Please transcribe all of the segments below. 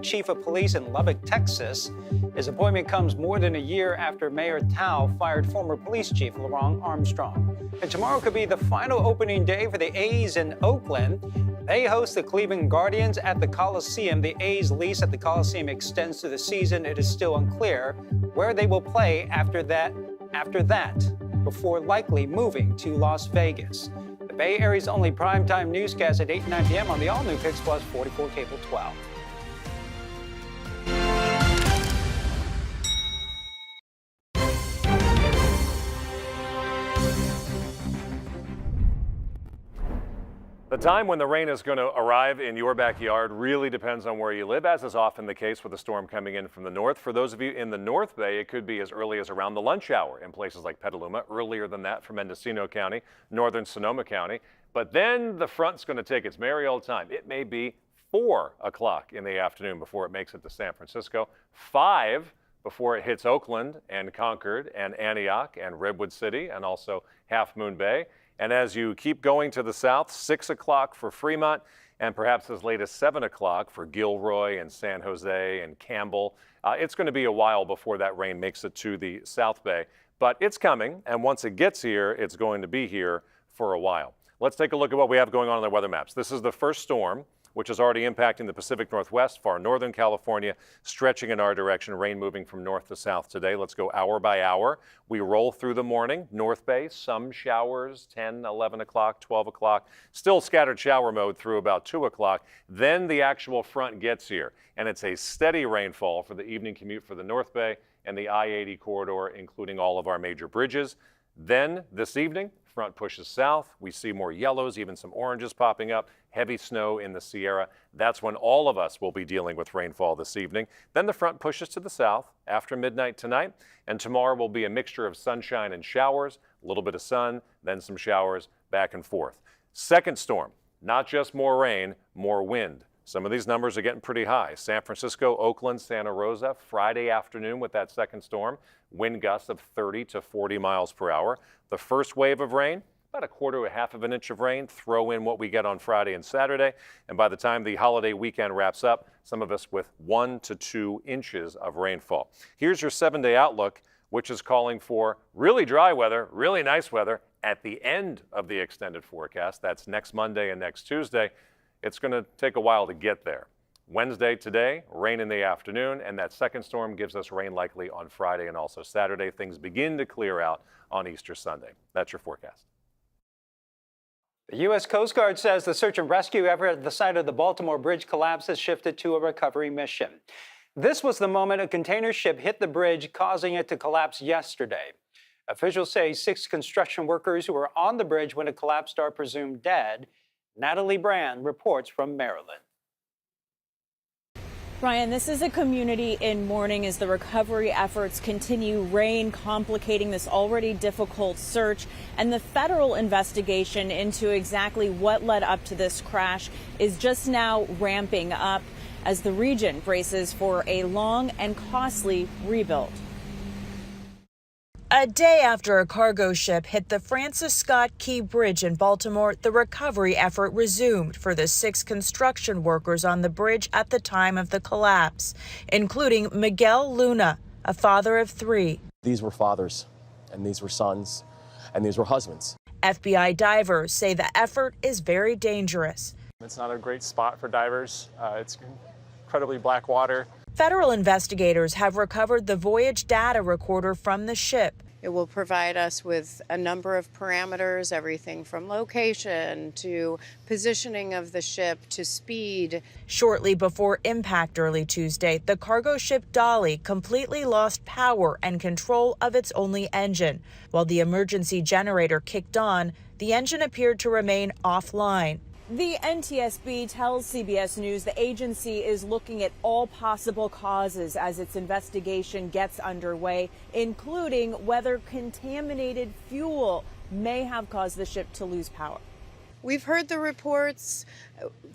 chief of police in Lubbock, Texas. His appointment comes more than a year after Mayor Tao fired former police chief Laurent Armstrong. And tomorrow could be the final opening day for the A's in Oakland. They host the Cleveland Guardians at the Coliseum. The A's lease at the Coliseum extends through the season. It is still unclear where they will play after that, before likely moving to Las Vegas. The Bay Area's only primetime newscast at 8 and 9 p.m. on the all-new Pix Plus 44 Cable 12. The time when the rain is going to arrive in your backyard really depends on where you live, as is often the case with a storm coming in from the north. For those of you in the North Bay, it could be as early as around the lunch hour in places like Petaluma, earlier than that for Mendocino County, northern Sonoma County. But then the front's going to take its merry old time. It may be 4 o'clock in the afternoon before it makes it to San Francisco, 5 before it hits Oakland and Concord and Antioch and Redwood City and also Half Moon Bay. And as you keep going to the south, 6 o'clock for Fremont and perhaps as late as 7 o'clock for Gilroy and San Jose and Campbell. It's going to be a while before that rain makes it to the South Bay, but it's coming. And once it gets here, it's going to be here for a while. Let's take a look at what we have going on the weather maps. This is the first storm, which is already impacting the Pacific Northwest, far northern California, stretching in our direction, rain moving from north to south today. Let's go hour by hour. We roll through the morning. North Bay, some showers, 10, 11 o'clock, 12 o'clock. Still scattered shower mode through about 2 o'clock. Then the actual front gets here, and it's a steady rainfall for the evening commute for the North Bay and the I-80 corridor, including all of our major bridges. Then this evening, front pushes south. We see more yellows, even some oranges popping up, heavy snow in the Sierra. That's when all of us will be dealing with rainfall this evening. Then the front pushes to the south after midnight tonight, and tomorrow will be a mixture of sunshine and showers, a little bit of sun, then some showers, back and forth. Second storm, not just more rain, more wind. Some of these numbers are getting pretty high. San Francisco, Oakland, Santa Rosa, Friday afternoon with that second storm, wind gusts of 30 to 40 miles per hour. The first wave of rain, about a quarter to a half of an inch of rain. Throw in what we get on Friday and Saturday. And by the time the holiday weekend wraps up, some of us with 1 to 2 inches of rainfall. Here's your 7-day outlook, which is calling for really dry weather, really nice weather at the end of the extended forecast. That's next Monday and next Tuesday. It's going to take a while to get there. Wednesday today, rain in the afternoon, and that second storm gives us rain likely on Friday and also Saturday. Things begin to clear out on Easter Sunday. That's your forecast. The U.S. Coast Guard says the search and rescue effort at the site of the Baltimore bridge collapse has shifted to a recovery mission. This was the moment a container ship hit the bridge, causing it to collapse yesterday. Officials say 6 construction workers who were on the bridge when it collapsed are presumed dead. Natalie Brand reports from Maryland. Brian, this is a community in mourning as the recovery efforts continue, rain complicating this already difficult search, and the federal investigation into exactly what led up to this crash is just now ramping up as the region braces for a long and costly rebuild. A day after a cargo ship hit the Francis Scott Key Bridge in Baltimore, the recovery effort resumed for the 6 construction workers on the bridge at the time of the collapse, including Miguel Luna, a father of 3. These were fathers, and these were sons, and these were husbands. FBI divers say the effort is very dangerous. It's not a great spot for divers. It's incredibly black water. Federal investigators have recovered the voyage data recorder from the ship. It will provide us with a number of parameters, everything from location to positioning of the ship to speed. Shortly before impact early Tuesday, the cargo ship Dolly completely lost power and control of its only engine. While the emergency generator kicked on, the engine appeared to remain offline. The NTSB tells CBS News the agency is looking at all possible causes as its investigation gets underway, including whether contaminated fuel may have caused the ship to lose power. We've heard the reports.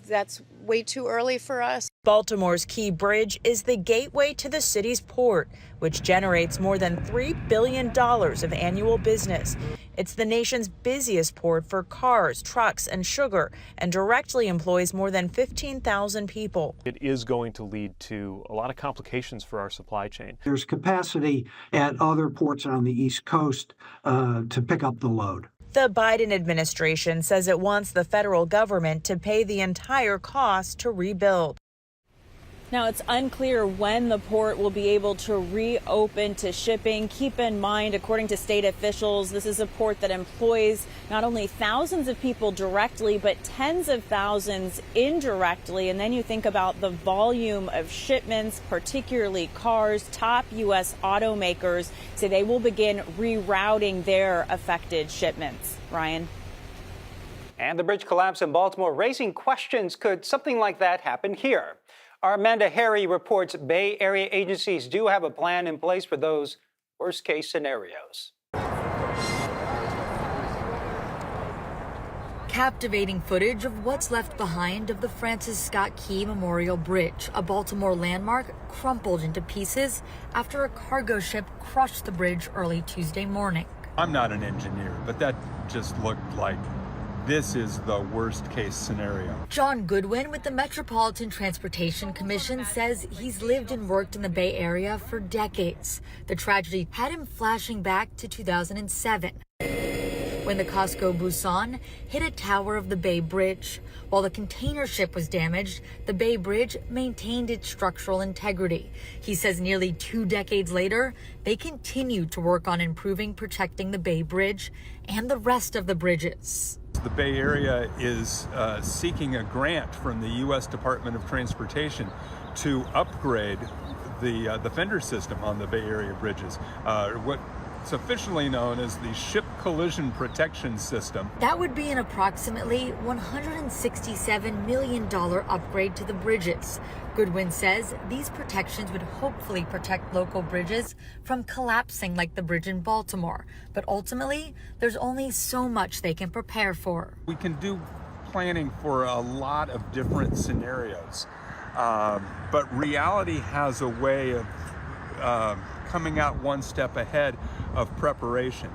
That's way too early for us. Baltimore's Key Bridge is the gateway to the city's port, which generates more than $3 billion of annual business. It's the nation's busiest port for cars, trucks, and sugar, and directly employs more than 15,000 people. It is going to lead to a lot of complications for our supply chain. There's capacity at other ports on the East Coast to pick up the load. The Biden administration says it wants the federal government to pay the entire cost to rebuild. Now, it's unclear when the port will be able to reopen to shipping. Keep in mind, according to state officials, this is a port that employs not only thousands of people directly, but tens of thousands indirectly. And then you think about the volume of shipments, particularly cars. Top U.S. automakers say they will begin rerouting their affected shipments. Ryan. And the bridge collapse in Baltimore raising questions. Could something like that happen here? Our Amanda Harry reports Bay Area agencies do have a plan in place for those worst-case scenarios. Captivating footage of what's left behind of the Francis Scott Key Memorial Bridge, a Baltimore landmark crumpled into pieces after a cargo ship crushed the bridge early Tuesday morning. I'm not an engineer, but that just looked like this is the worst case scenario. John Goodwin with the Metropolitan Transportation Commission says he's lived and worked in the Bay Area for decades. The tragedy had him flashing back to 2007 when the Costco Busan hit a tower of the Bay Bridge. While the container ship was damaged, the Bay Bridge maintained its structural integrity. He says nearly 2 decades later, they continue to work on improving protecting the Bay Bridge and the rest of the bridges. The Bay Area is seeking a grant from the U.S. Department of Transportation to upgrade the fender system on the Bay Area bridges. What's officially known as the Ship Collision Protection System. That would be an approximately $167 million upgrade to the bridges. Goodwin says these protections would hopefully protect local bridges from collapsing like the bridge in Baltimore. But ultimately, there's only so much they can prepare for. We can do planning for a lot of different scenarios, but reality has a way of coming out one step ahead of preparation.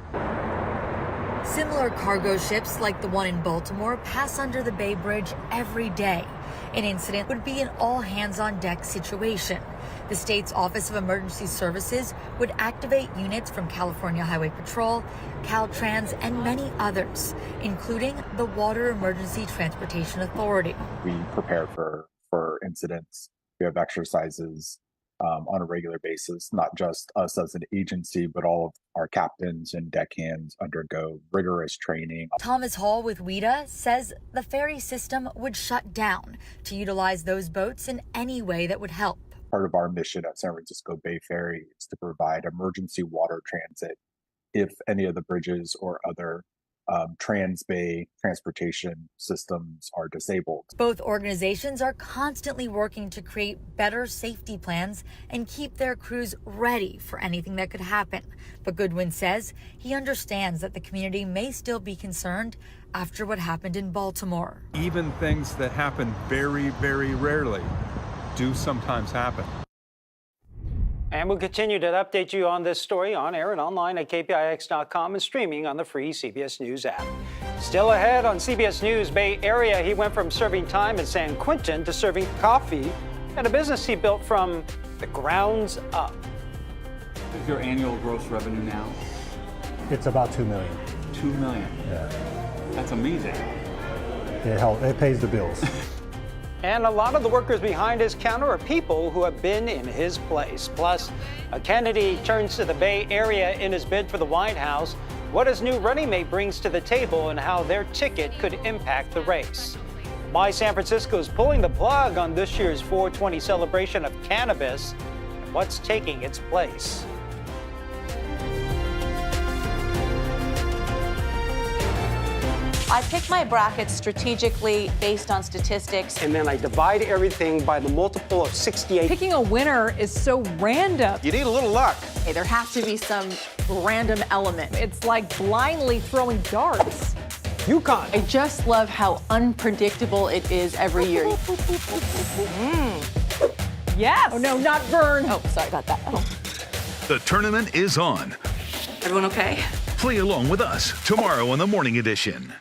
Similar cargo ships like the one in Baltimore pass under the Bay Bridge every day. An incident would be an all-hands-on-deck situation. The state's Office of Emergency Services would activate units from California Highway Patrol, Caltrans, and many others, including the Water Emergency Transportation Authority. We prepare for incidents. We have exercises on a regular basis. Not just us as an agency, but all of our captains and deckhands undergo rigorous training. Thomas Hall with WEDA says the ferry system would shut down to utilize those boats in any way that would help. Part of our mission at San Francisco Bay Ferry is to provide emergency water transit if any of the bridges or other trans-bay transportation systems are disabled. Both organizations are constantly working to create better safety plans and keep their crews ready for anything that could happen. But Goodwin says he understands that the community may still be concerned after what happened in Baltimore. Even things that happen very, very rarely do sometimes happen. And we'll continue to update you on this story on air and online at kpix.com and streaming on the free CBS News app. Still ahead on CBS News Bay Area, he went from serving time in San Quentin to serving coffee at a business he built from the grounds up. What is your annual gross revenue now? It's about $2 million. $2 million? Yeah. That's amazing. It pays the bills. And a lot of the workers behind his counter are people who have been in his place. Plus, a Kennedy turns to the Bay Area in his bid for the White House. What his new running mate brings to the table and how their ticket could impact the race. Why San Francisco is pulling the plug on this year's 420 celebration of cannabis. And what's taking its place. I pick my brackets strategically based on statistics. And then I divide everything by the multiple of 68. Picking a winner is so random. You need a little luck. Okay, there has to be some random element. It's like blindly throwing darts. UConn. I just love how unpredictable it is every year. Yes. Oh, no, not Vern. Oh, sorry about that. Oh. The tournament is on. Everyone okay? Play along with us tomorrow on the Morning Edition.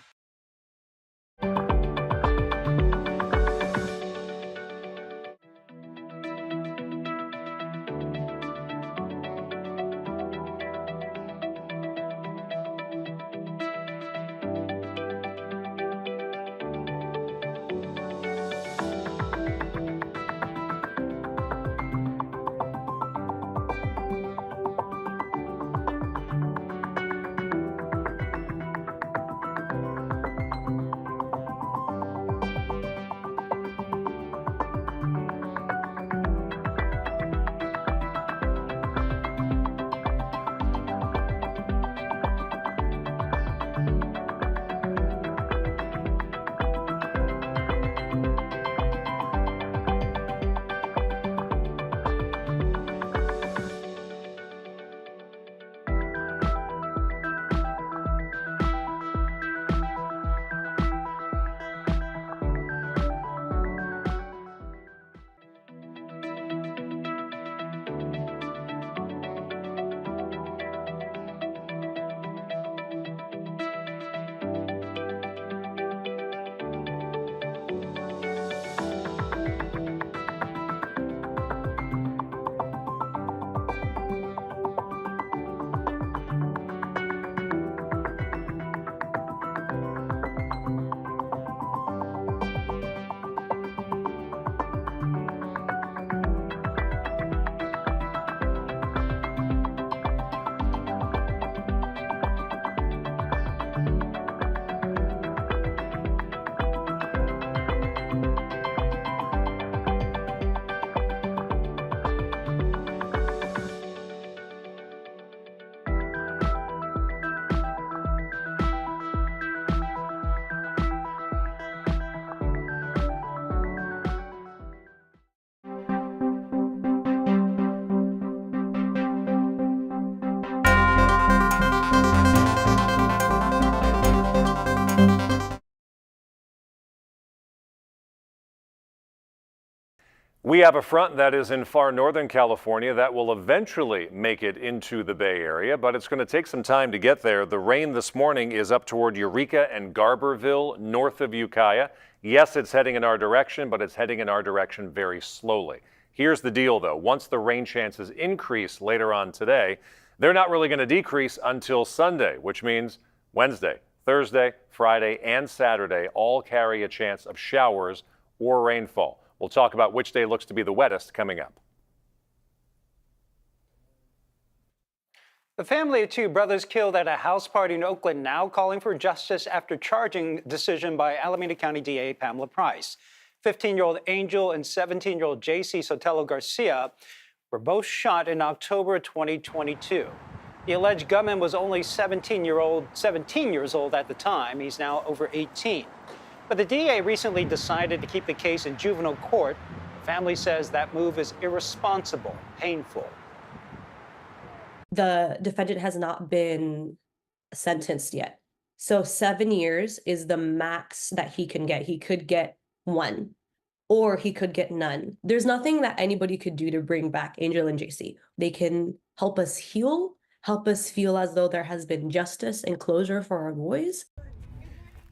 We have a front that is in far northern California that will eventually make it into the Bay Area, but it's going to take some time to get there. The rain this morning is up toward Eureka and Garberville, north of Ukiah. Yes, it's heading in our direction, but it's heading in our direction very slowly. Here's the deal, though. Once the rain chances increase later on today, they're not really going to decrease until Sunday, which means Wednesday, Thursday, Friday, and Saturday all carry a chance of showers or rainfall. We'll talk about which day looks to be the wettest coming up. The family of two brothers killed at a house party in Oakland now calling for justice after charging decision by Alameda County DA Pamela Price. 15-year-old Angel and 17-year-old JC Sotelo Garcia were both shot in October 2022. The alleged gunman was only 17 years old at the time. He's now over 18. But the DA recently decided to keep the case in juvenile court. The family says that move is irresponsible, painful. The defendant has not been sentenced yet. So 7 years is the max that he can get. He could get 1, or he could get none. There's nothing that anybody could do to bring back Angel and JC. They can help us heal, help us feel as though there has been justice and closure for our boys.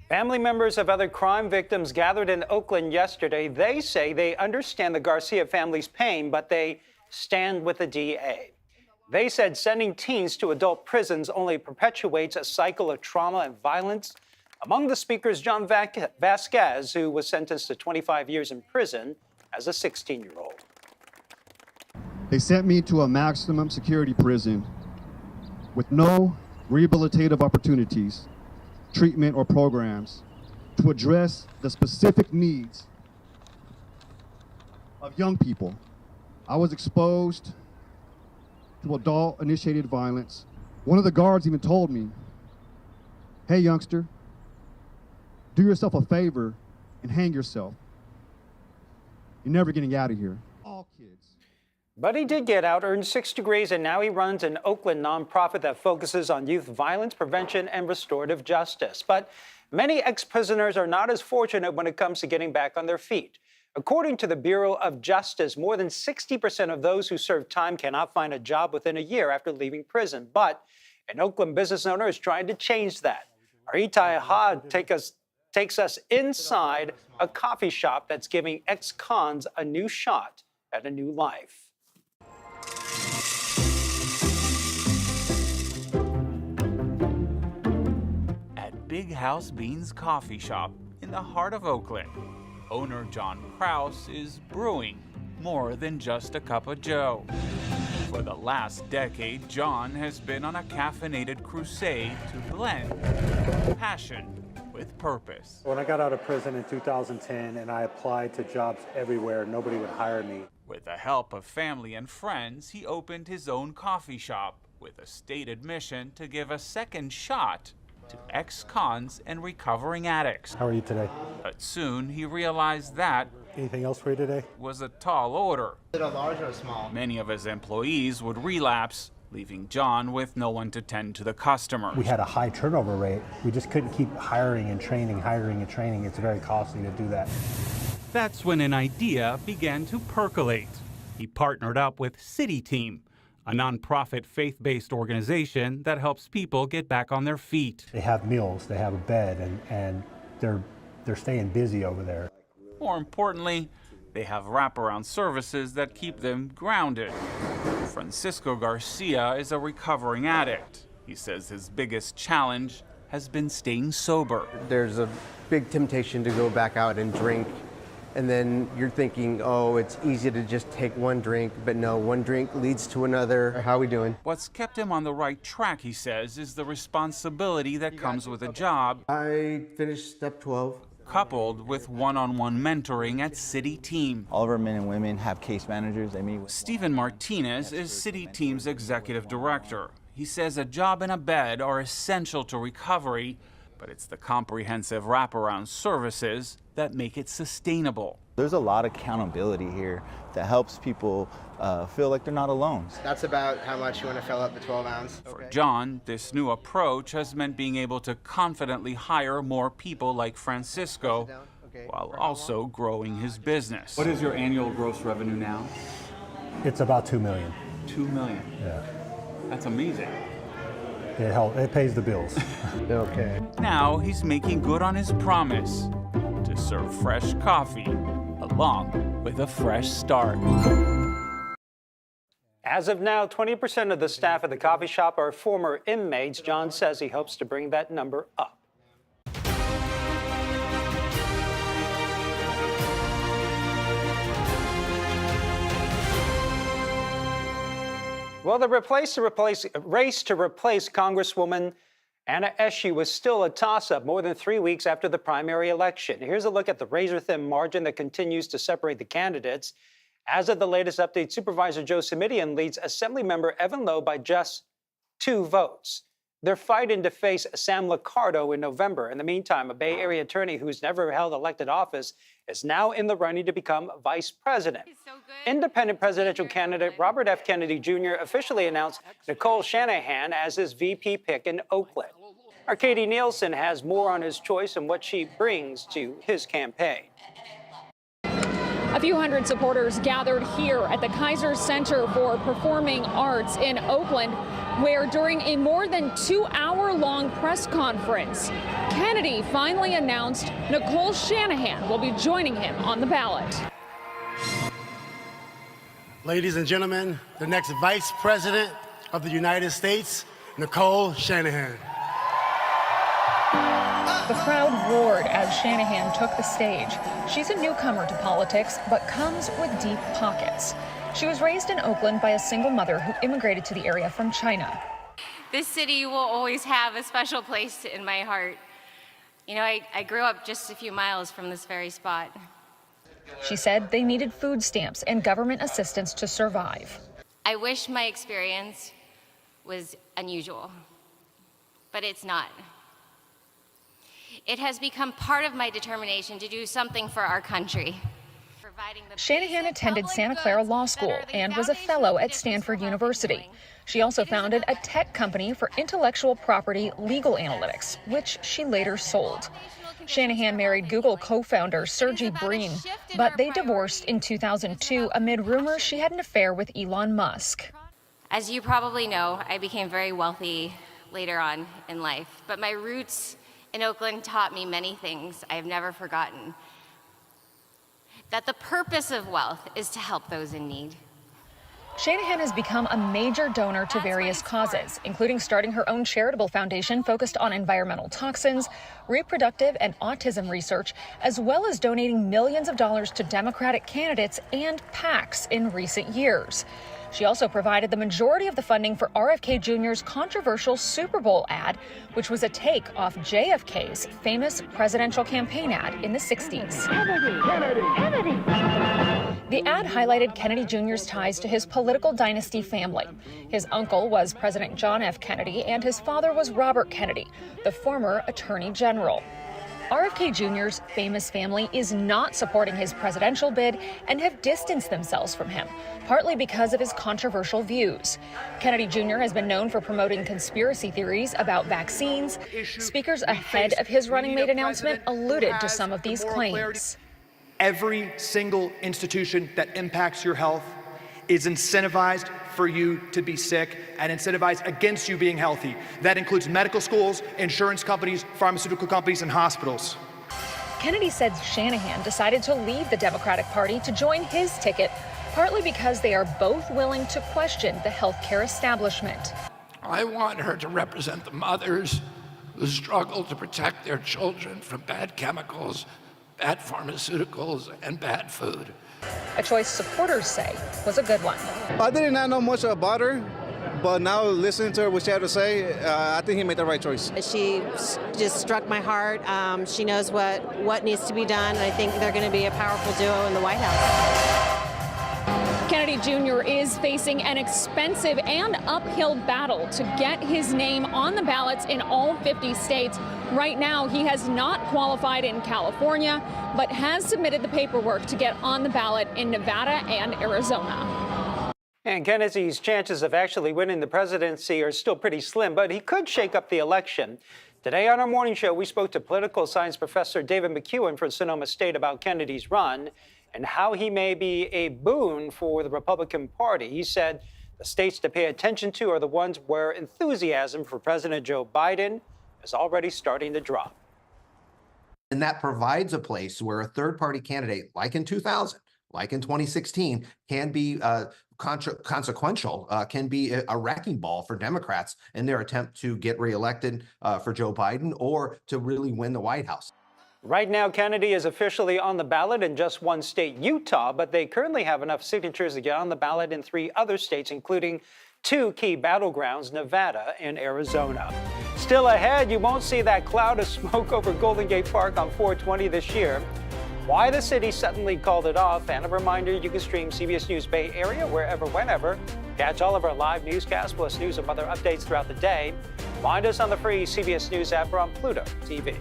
Family members of other crime victims gathered in Oakland yesterday. They say they understand the Garcia family's pain, but they stand with the DA. They said sending teens to adult prisons only perpetuates a cycle of trauma and violence. Among the speakers, John Vasquez, who was sentenced to 25 years in prison as a 16-year-old. They sent me to a maximum security prison with no rehabilitative opportunities, treatment, or programs to address the specific needs of young people. I was exposed to adult-initiated violence. One of the guards even told me, "Hey, youngster, do yourself a favor and hang yourself. You're never getting out of here." All kids. But he did get out, earned 6 degrees, and now he runs an Oakland nonprofit that focuses on youth violence prevention and restorative justice. But many ex-prisoners are not as fortunate when it comes to getting back on their feet. According to the Bureau of Justice, more than 60% of those who serve time cannot find a job within a year after leaving prison. But An Oakland business owner is trying to change that. Our Itai Had takes us inside a coffee shop that's giving ex-cons a new shot at a new life. At Big House Beans Coffee Shop in the heart of Oakland, owner John Kraus is brewing more than just a cup of joe. For the last decade, John has been on a caffeinated crusade to blend passion with purpose. When I got out of prison in 2010 and I applied to jobs everywhere, nobody would hire me. With the help of family and friends, he opened his own coffee shop with a stated mission to give a second shot to ex-cons and recovering addicts. How are you today? But soon he realized that Anything else for you today? was a tall order. Is it a large or a small? Many of his employees would relapse, leaving John with no one to tend to the customers. We had a high turnover rate. We just couldn't keep hiring and training. It's very costly to do that. That's when an idea began to percolate. He partnered up with City Team, a nonprofit faith-based organization that helps people get back on their feet. They have meals, they have a bed, and they're staying busy over there. More importantly, they have wraparound services that keep them grounded. Francisco Garcia is a recovering addict. He says his biggest challenge has been staying sober. There's a big temptation to go back out and drink, and then you're thinking, oh, it's easy to just take one drink, but no, one drink leads to another. How are we doing? What's kept him on the right track, he says, is the responsibility that comes with a job. I finished step 12. Coupled with one-on-one mentoring at City Team. All of our men and women have case managers. Stephen Martinez is City Team's executive director. He says a job and a bed are essential to recovery, but it's the comprehensive wraparound services that make it sustainable. There's a lot of accountability here that helps people feel like they're not alone. That's about how much you want to fill up the 12-ounce. For John, this new approach has meant being able to confidently hire more people like Francisco, while also growing his business. What is your annual gross revenue now? It's about $2 million. $2 million. Yeah. That's amazing. It pays the bills. Okay. Now he's making good on his promise to serve fresh coffee along with a fresh start. As of now, 20% of the staff at the coffee shop are former inmates. John says he hopes to bring that number up. Well, the race to replace Congresswoman Anna Eshie was still a toss-up more than 3 weeks after the primary election. Here's a look at the razor-thin margin that continues to separate the candidates. As of the latest update, Supervisor Joe Simitian leads Assemblymember Evan Lowe by just 2 votes. They're fighting to face Sam Liccardo in November. In the meantime, a Bay Area attorney who's never held elected office is now in the running to become vice president. Independent presidential candidate Robert F. Kennedy Jr. officially announced Nicole Shanahan as his VP pick in Oakland. Our Katie Nielsen has more on his choice and what she brings to his campaign. A few hundred supporters gathered here at the Kaiser Center for Performing Arts in Oakland, where during a more than 2-hour-long press conference, Kennedy finally announced Nicole Shanahan will be joining him on the ballot. Ladies and gentlemen, the next Vice President of the United States, Nicole Shanahan. The crowd roared as Shanahan took the stage. She's a newcomer to politics, but comes with deep pockets. She was raised in Oakland by a single mother who immigrated to the area from China. This city will always have a special place in my heart. You know, I grew up just a few miles from this very spot. She said they needed food stamps and government assistance to survive. I wish my experience was unusual, but it's not. It has become part of my determination to do something for our country. Shanahan attended Santa Clara Law School and was a fellow at Stanford University. She also founded a tech company for intellectual property legal analytics, which she later sold. Shanahan married Google co-founder Sergey Brin, but they divorced in 2002 amid rumors she had an affair with Elon Musk. As you probably know, I became very wealthy later on in life, but my roots in Oakland taught me many things I have never forgotten. That the purpose of wealth is to help those in need. Shanahan has become a major donor to various causes, including starting her own charitable foundation focused on environmental toxins, reproductive and autism research, as well as donating millions of dollars to Democratic candidates and PACs in recent years. She also provided the majority of the funding for RFK Jr.'s controversial Super Bowl ad, which was a take off JFK's famous presidential campaign ad in the 60s. The ad highlighted Kennedy Jr.'s ties to his political dynasty family. His uncle was President John F. Kennedy, and his father was Robert Kennedy, the former Attorney General. RFK Jr.'s famous family is not supporting his presidential bid and have distanced themselves from him, partly because of his controversial views. Kennedy Jr. has been known for promoting conspiracy theories about vaccines. Speakers ahead of his running mate announcement alluded to some of these claims. Every single institution that impacts your health is incentivized for you to be sick and incentivized against you being healthy. That includes medical schools, insurance companies, pharmaceutical companies, and hospitals. Kennedy said Shanahan decided to leave the Democratic Party to join his ticket, partly because they are both willing to question the healthcare establishment. I want her to represent the mothers who struggle to protect their children from bad chemicals, bad pharmaceuticals, and bad food. A choice supporters say was a good one. I did not know much about her, but now listening to her, what she had to say, I think he made the right choice. She just struck my heart. She knows what needs to be done, and I think they're going to be a powerful duo in the White House. Kennedy Jr. is facing an expensive and uphill battle to get his name on the ballots in all 50 states. Right now, he has not qualified in California, but has submitted the paperwork to get on the ballot in Nevada and Arizona. And Kennedy's chances of actually winning the presidency are still pretty slim, but he could shake up the election. Today on our morning show, we spoke to political science professor David McEwen from Sonoma State about Kennedy's run and how he may be a boon for the Republican Party. He said the states to pay attention to are the ones where enthusiasm for President Joe Biden is already starting to drop. And that provides a place where a third-party candidate, like in 2000, like in 2016, can be consequential, can be a wrecking ball for Democrats in their attempt to get reelected for Joe Biden or to really win the White House. Right now, Kennedy is officially on the ballot in just one state, Utah, but they currently have enough signatures to get on the ballot in 3 other states, including 2 key battlegrounds, Nevada and Arizona. Still ahead, you won't see that cloud of smoke over Golden Gate Park on 420 this year. Why the city suddenly called it off, and a reminder you can stream CBS News Bay Area wherever, whenever. Catch all of our live newscasts plus news and other updates throughout the day. Find us on the free CBS News app or on Pluto TV.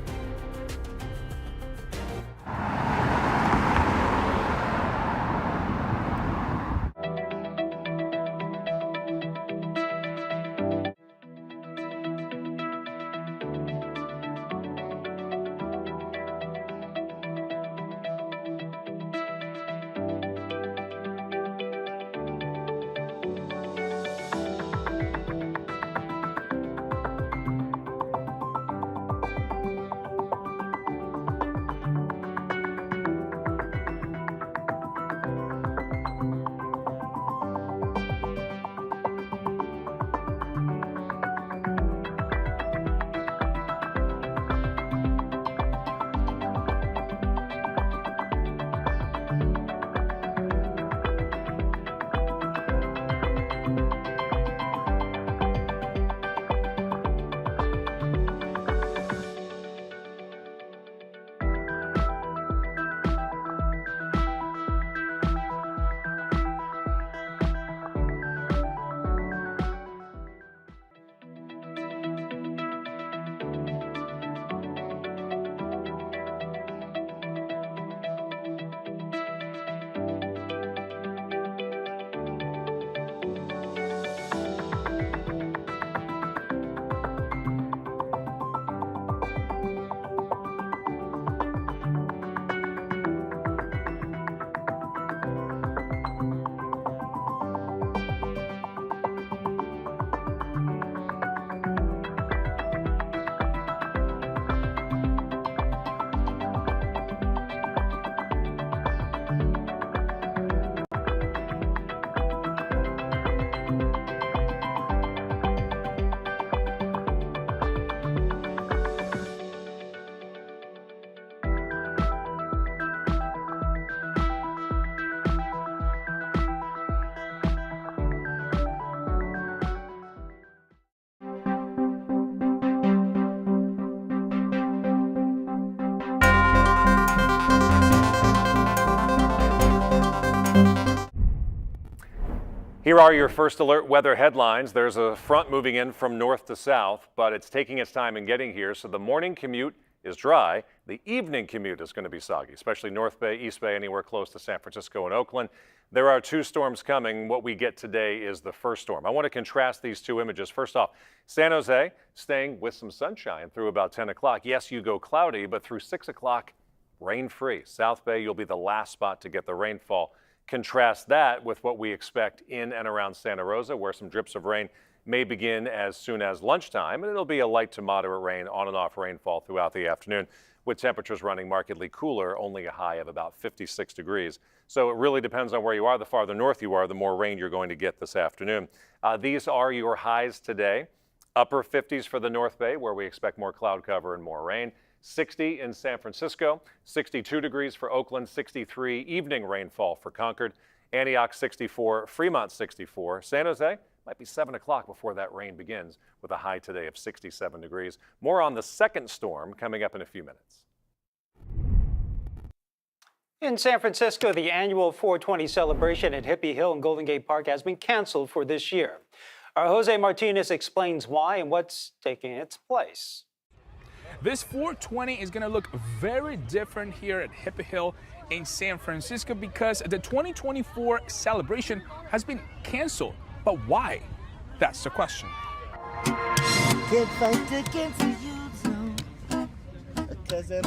Here are your first alert weather headlines. There's a front moving in from north to south, but it's taking its time in getting here, so the morning commute is dry. The evening commute is going to be soggy, especially North Bay, East Bay, anywhere close to San Francisco and Oakland. There are 2 storms coming. What we get today is the first storm. I want to contrast these 2 images. First off, San Jose staying with some sunshine through about 10 o'clock. Yes, you go cloudy, but through 6 o'clock, rain-free. South Bay, you'll be the last spot to get the rainfall. Contrast that with what we expect in and around Santa Rosa, where some drips of rain may begin as soon as lunchtime, and it'll be a light to moderate rain, on and off rainfall throughout the afternoon, with temperatures running markedly cooler, only a high of about 56 degrees. So it really depends on where you are. The farther north you are, the more rain you're going to get this afternoon. These are your highs today. Upper 50s for the North Bay, where we expect more cloud cover and more rain. 60 in San Francisco, 62 degrees for Oakland, 63 evening rainfall for Concord, Antioch 64, Fremont 64, San Jose might be 7 o'clock before that rain begins with a high today of 67 degrees. More on the second storm coming up in a few minutes. In San Francisco, the annual 420 celebration at Hippie Hill and Golden Gate Park has been canceled for this year. Our Jose Martinez explains why and what's taking its place. This 420 is going to look very different here at Hippie Hill in San Francisco because the 2024 celebration has been canceled. But why? That's the question.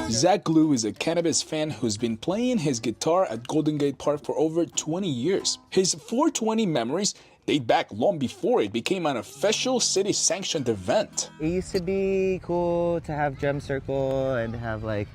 Zach Glue is a cannabis fan who's been playing his guitar at Golden Gate Park for over 20 years. His 420 memories date back long before it became an official city-sanctioned event. It used to be cool to have drum circle and have like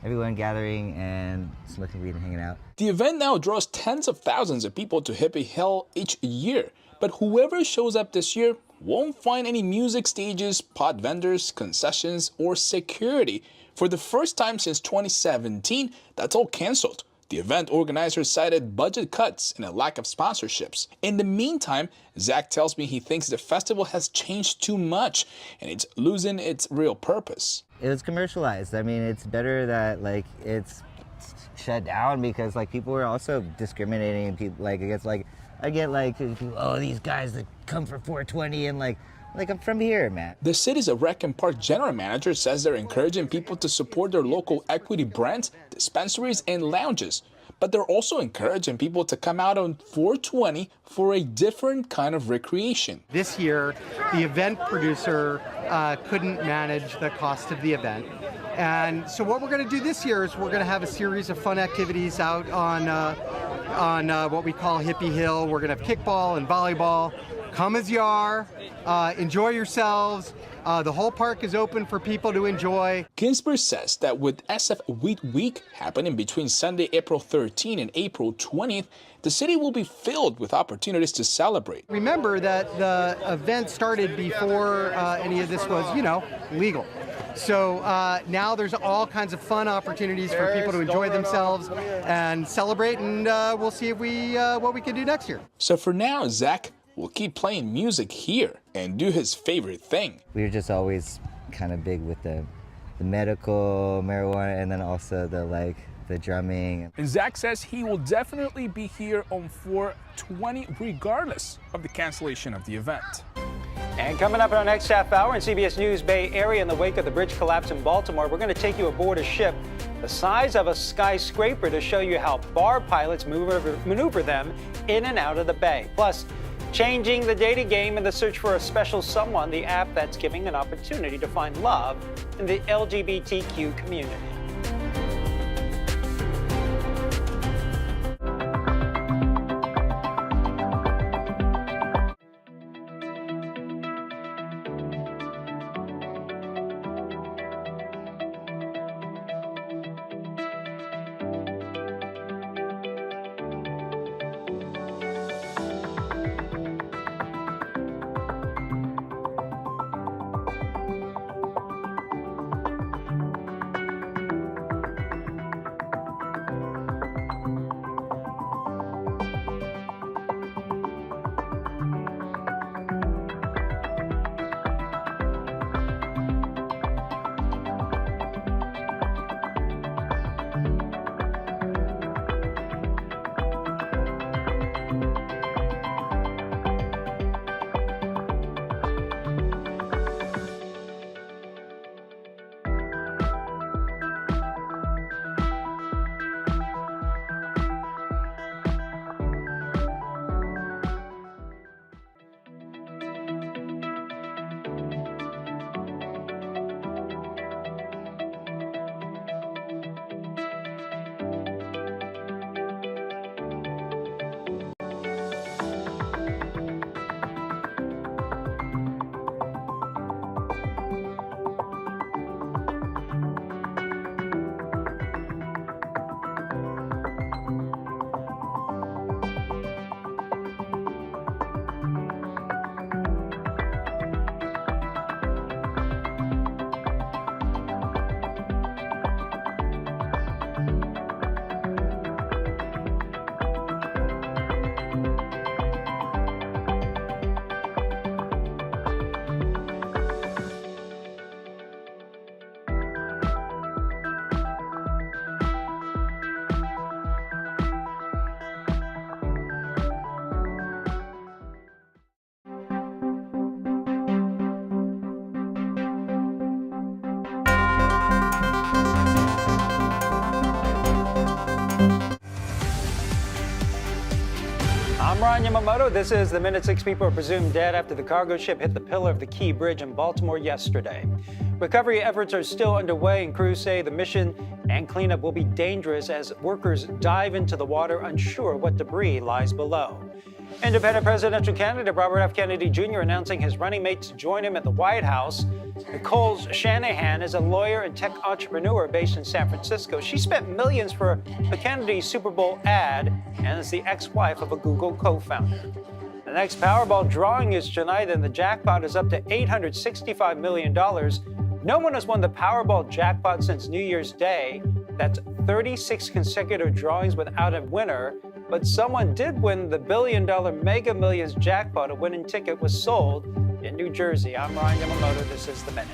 everyone gathering and smoking weed and hanging out. The event now draws tens of thousands of people to Hippie Hill each year, but whoever shows up this year won't find any music stages, pot vendors, concessions, or security. For the first time since 2017, that's all canceled. The event organizers cited budget cuts and a lack of sponsorships. In the meantime, Zach tells me he thinks the festival has changed too much and it's losing its real purpose. It was commercialized. I mean, it's better that like it's shut down because like people were also discriminating people like against like I get like people, oh, these guys that come for 420 and like I'm from here, man. The city's Recon Park general manager says they're encouraging people to support their local equity brands, dispensaries, and lounges. But they're also encouraging people to come out on 420 for a different kind of recreation. This year, the event producer couldn't manage the cost of the event. And so what we're going to do this year is we're going to have a series of fun activities out on what we call Hippie Hill. We're going to have kickball and volleyball. Come as you are, enjoy yourselves. The whole park is open for people to enjoy. Ginsberg says that with SF Wheat Week happening between Sunday, April 13 and April 20th, the city will be filled with opportunities to celebrate. Remember that the event started before any of this was, legal. So now there's all kinds of fun opportunities for people to enjoy themselves and celebrate, and we'll see if what we can do next year. So for now, Zach will keep playing music here and do his favorite thing. We were just always kind of big with the medical marijuana and then also the drumming. And Zach says he will definitely be here on 420 regardless of the cancellation of the event. And coming up in our next half hour in CBS News Bay Area in the wake of the bridge collapse in Baltimore, we're going to take you aboard a ship the size of a skyscraper to show you how bar pilots maneuver them in and out of the bay. Plus, changing the dating game in the search for a special someone, the app that's giving an opportunity to find love in the LGBTQ community. Ryan Yamamoto. This is the Minute. 6 people are presumed dead after the cargo ship hit the pillar of the Key Bridge in Baltimore yesterday. Recovery efforts are still underway, and crews say the mission and cleanup will be dangerous as workers dive into the water, unsure what debris lies below. Independent presidential candidate Robert F. Kennedy Jr. announcing his running mate to join him at the White House. Nicole Shanahan is a lawyer and tech entrepreneur based in San Francisco. She spent millions for the Kennedy Super Bowl ad and is the ex-wife of a Google co-founder. The next Powerball drawing is tonight, and the jackpot is up to $865 million. No one has won the Powerball jackpot since New Year's Day. That's 36 consecutive drawings without a winner. But someone did win the billion-dollar Mega Millions jackpot. A winning ticket was sold in New Jersey. I'm Ryan Yamamoto. This is The Minute.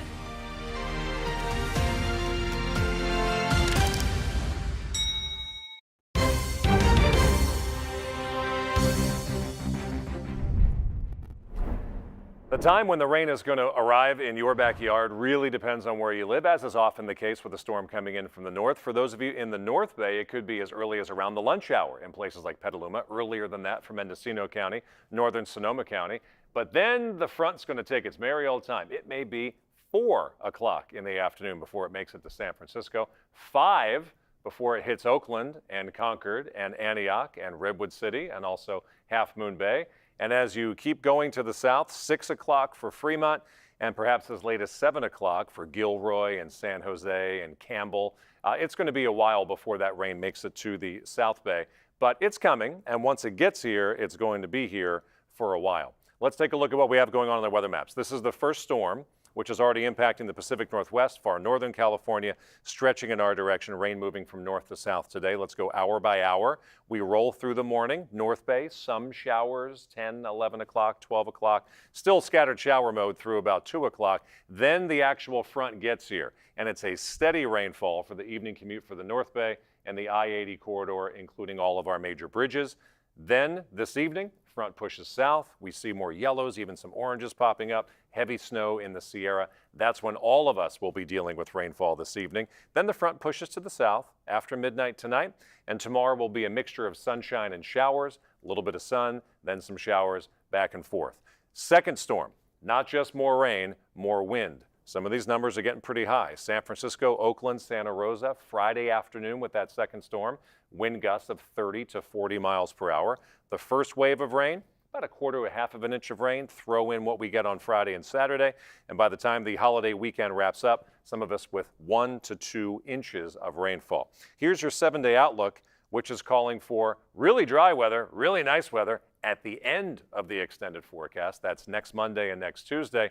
The time when the rain is going to arrive in your backyard really depends on where you live, as is often the case with a storm coming in from the north. For those of you in the North Bay, it could be as early as around the lunch hour in places like Petaluma, earlier than that for Mendocino County, northern Sonoma County. But then the front's going to take its merry old time. It may be 4 o'clock in the afternoon before it makes it to San Francisco, 5 before it hits Oakland and Concord and Antioch and Redwood City and also Half Moon Bay. And as you keep going to the south, 6 o'clock for Fremont, and perhaps as late as 7 o'clock for Gilroy and San Jose and Campbell. It's going to be a while before that rain makes it to the South Bay, but it's coming, and once it gets here, it's going to be here for a while. Let's take a look at what we have going on the weather maps. This is the first storm, which is already impacting the Pacific Northwest, far northern California, stretching in our direction, rain moving from north to south today. Let's go hour by hour. We roll through the morning. North Bay, some showers, 10, 11 o'clock, 12 o'clock. Still scattered shower mode through about 2 o'clock. Then the actual front gets here, and it's a steady rainfall for the evening commute for the North Bay and the I-80 corridor, including all of our major bridges. Then this evening, front pushes south. We see more yellows, even some oranges popping up, heavy snow in the Sierra. That's when all of us will be dealing with rainfall this evening. Then the front pushes to the south after midnight tonight, and tomorrow will be a mixture of sunshine and showers, a little bit of sun, then some showers, back and forth. Second storm, not just more rain, more wind. Some of these numbers are getting pretty high. San Francisco, Oakland, Santa Rosa, Friday afternoon with that second storm, wind gusts of 30 to 40 miles per hour. The first wave of rain, about 1/4 to 1/2 of an inch of rain. Throw in what we get on Friday and Saturday, and by the time the holiday weekend wraps up, some of us with 1 to 2 inches of rainfall. Here's your 7-day outlook, which is calling for really dry weather, really nice weather at the end of the extended forecast. That's next Monday and next Tuesday.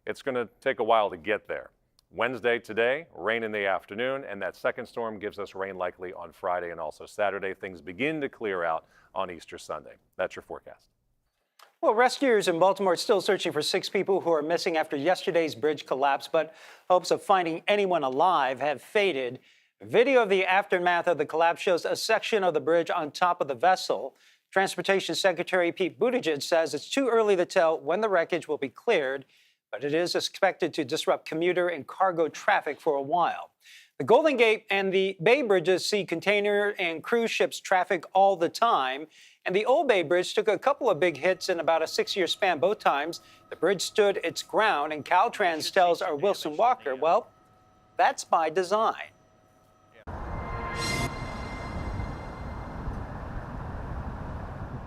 It's going to take a while to get there. Wednesday today, rain in the afternoon, and that second storm gives us rain likely on Friday and also Saturday. Things begin to clear out on Easter Sunday. That's your forecast. Well, rescuers in Baltimore are still searching for 6 people who are missing after yesterday's bridge collapse, but hopes of finding anyone alive have faded. Video of the aftermath of the collapse shows a section of the bridge on top of the vessel. Transportation Secretary Pete Buttigieg says it's too early to tell when the wreckage will be cleared, but it is expected to disrupt commuter and cargo traffic for a while. The Golden Gate and the Bay Bridges see container and cruise ships traffic all the time, and the Old Bay Bridge took a couple of big hits in about a 6-year span both times. The bridge stood its ground, and Caltrans tells our Wilson Walker, well, that's by design.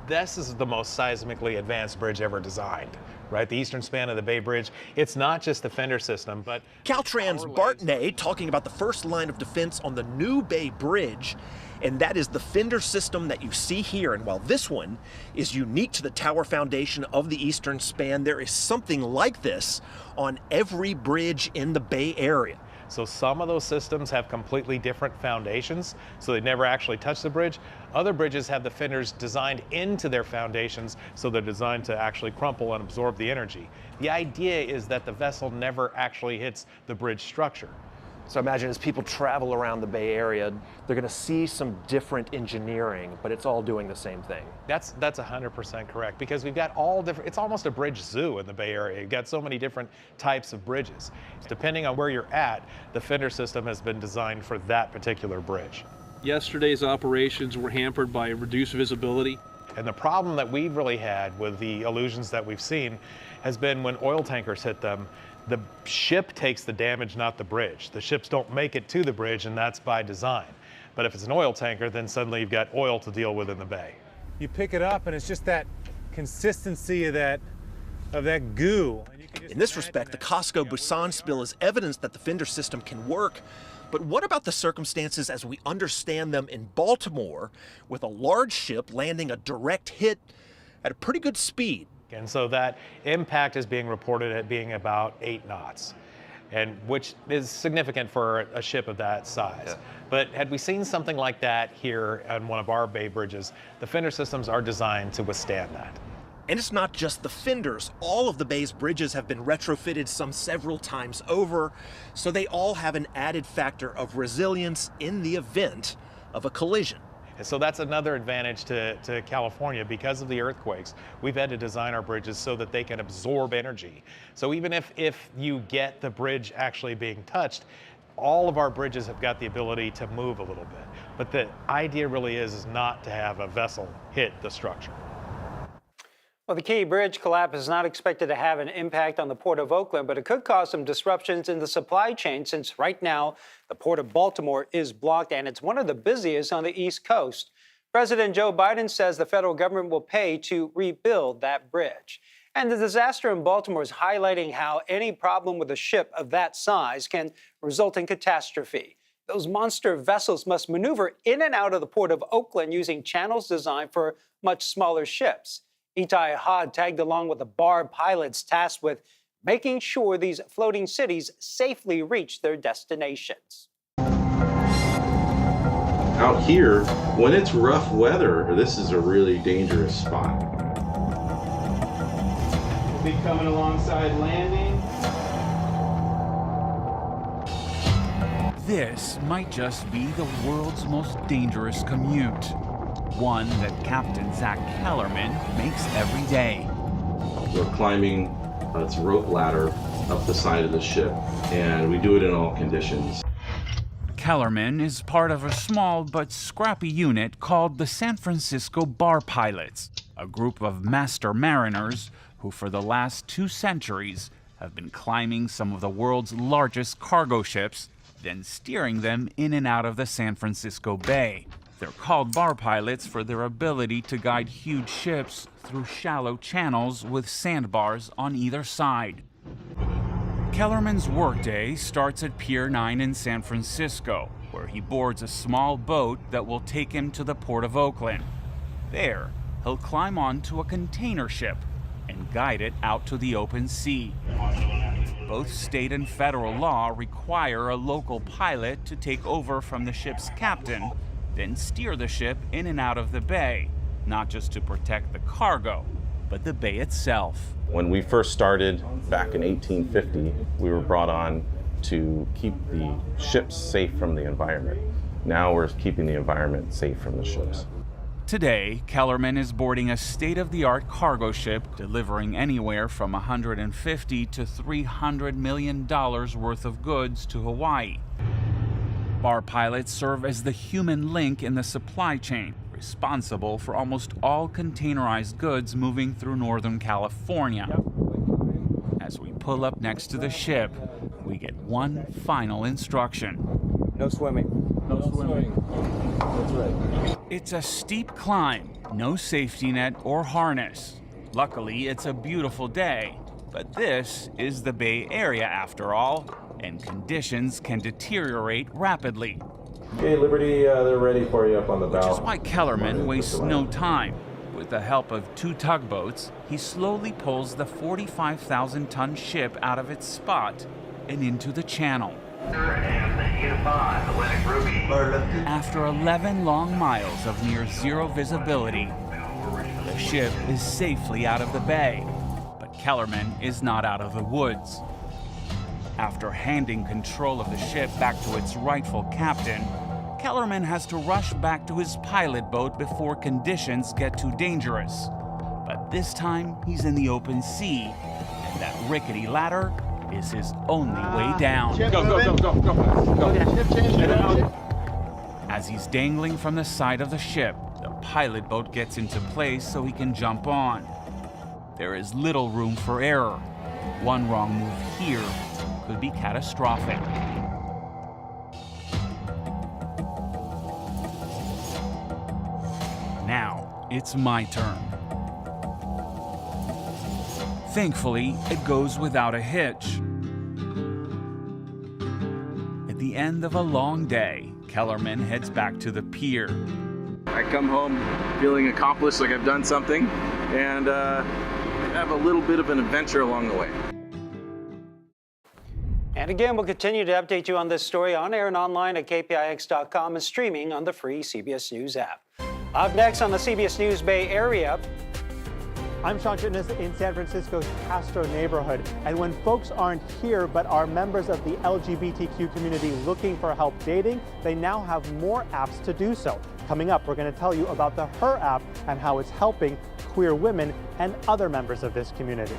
This is the most seismically advanced bridge ever designed, right? The eastern span of the Bay Bridge. It's not just the fender system, but Caltrans Bart Ney talking about the first line of defense on the new Bay Bridge, and that is the fender system that you see here. And while this one is unique to the tower foundation of the eastern span, there is something like this on every bridge in the Bay Area. So some of those systems have completely different foundations, so they never actually touch the bridge. Other bridges have the fenders designed into their foundations, so they're designed to actually crumple and absorb the energy. The idea is that the vessel never actually hits the bridge structure. So imagine as people travel around the Bay Area, they're going to see some different engineering, but it's all doing the same thing. That's 100% correct, because we've got all different, it's almost a bridge zoo in the Bay Area. You've got so many different types of bridges. Depending on where you're at, the fender system has been designed for that particular bridge. Yesterday's operations were hampered by reduced visibility. And the problem that we've really had with the illusions that we've seen has been when oil tankers hit them, the ship takes the damage, not the bridge. The ships don't make it to the bridge, and that's by design. But if it's an oil tanker, then suddenly you've got oil to deal with in the bay. You pick it up, and it's just that consistency of that goo. In this respect, the Costco Busan spill is evidence that the fender system can work. But what about the circumstances as we understand them in Baltimore, with a large ship landing a direct hit at a pretty good speed? And so that impact is being reported at being about 8 knots, and which is significant for a ship of that size. Yeah. But had we seen something like that here on one of our bay bridges, the fender systems are designed to withstand that. And it's not just the fenders. All of the bay's bridges have been retrofitted several times over, so they all have an added factor of resilience in the event of a collision. And so that's another advantage to California. Because of the earthquakes, we've had to design our bridges so that they can absorb energy. So even if you get the bridge actually being touched, all of our bridges have got the ability to move a little bit. But the idea really is not to have a vessel hit the structure. Well, the Key Bridge collapse is not expected to have an impact on the Port of Oakland, but it could cause some disruptions in the supply chain since right now the Port of Baltimore is blocked and it's one of the busiest on the East Coast. President Joe Biden says the federal government will pay to rebuild that bridge. And the disaster in Baltimore is highlighting how any problem with a ship of that size can result in catastrophe. Those monster vessels must maneuver in and out of the Port of Oakland using channels designed for much smaller ships. Itai Had tagged along with the BAR pilots tasked with making sure these floating cities safely reach their destinations. Out here, when it's rough weather, this is a really dangerous spot. We'll be coming alongside landing. This might just be the world's most dangerous commute. One that Captain Zach Kellerman makes every day. We're climbing this rope ladder up the side of the ship, and we do it in all conditions. Kellerman is part of a small but scrappy unit called the San Francisco Bar Pilots, a group of master mariners who for the last 2 centuries have been climbing some of the world's largest cargo ships, then steering them in and out of the San Francisco Bay. They're called bar pilots for their ability to guide huge ships through shallow channels with sandbars on either side. Kellerman's workday starts at Pier 9 in San Francisco, where he boards a small boat that will take him to the Port of Oakland. There, he'll climb onto a container ship and guide it out to the open sea. Both state and federal law require a local pilot to take over from the ship's captain, then steer the ship in and out of the bay, not just to protect the cargo, but the bay itself. When we first started back in 1850, we were brought on to keep the ships safe from the environment. Now we're keeping the environment safe from the ships. Today, Kellerman is boarding a state-of-the-art cargo ship delivering anywhere from $150 to $300 million worth of goods to Hawaii. Bar pilots serve as the human link in the supply chain, responsible for almost all containerized goods moving through Northern California. As we pull up next to the ship, we get one final instruction. No swimming. No swimming. That's right. It's a steep climb, no safety net or harness. Luckily, it's a beautiful day, but this is the Bay Area after all, and conditions can deteriorate rapidly. Okay, Liberty, they're ready for you up on the bow. Which is why Kellerman wastes no time. With the help of 2 tugboats, he slowly pulls the 45,000-ton ship out of its spot and into the channel. After 11 long miles of near zero visibility, the ship is safely out of the bay, but Kellerman is not out of the woods. After handing control of the ship back to its rightful captain, Kellerman has to rush back to his pilot boat before conditions get too dangerous. But this time, he's in the open sea, and that rickety ladder is his only way down. Go. As he's dangling from the side of the ship, The pilot boat gets into place so he can jump on. There is little room for error. One wrong move here could be catastrophic. Now it's my turn. Thankfully, it goes without a hitch. At the end of a long day, Kellerman heads back to the pier. I come home feeling accomplished, like I've done something, and have a little bit of an adventure along the way. And again, we'll continue to update you on this story on air and online at kpix.com and streaming on the free CBS News app. Up next on the CBS News Bay Area. I'm Sean Chitness in San Francisco's Castro neighborhood. And when folks aren't here but are members of the LGBTQ community looking for help dating, they now have more apps to do so. Coming up, we're going to tell you about the Her app and how it's helping queer women and other members of this community.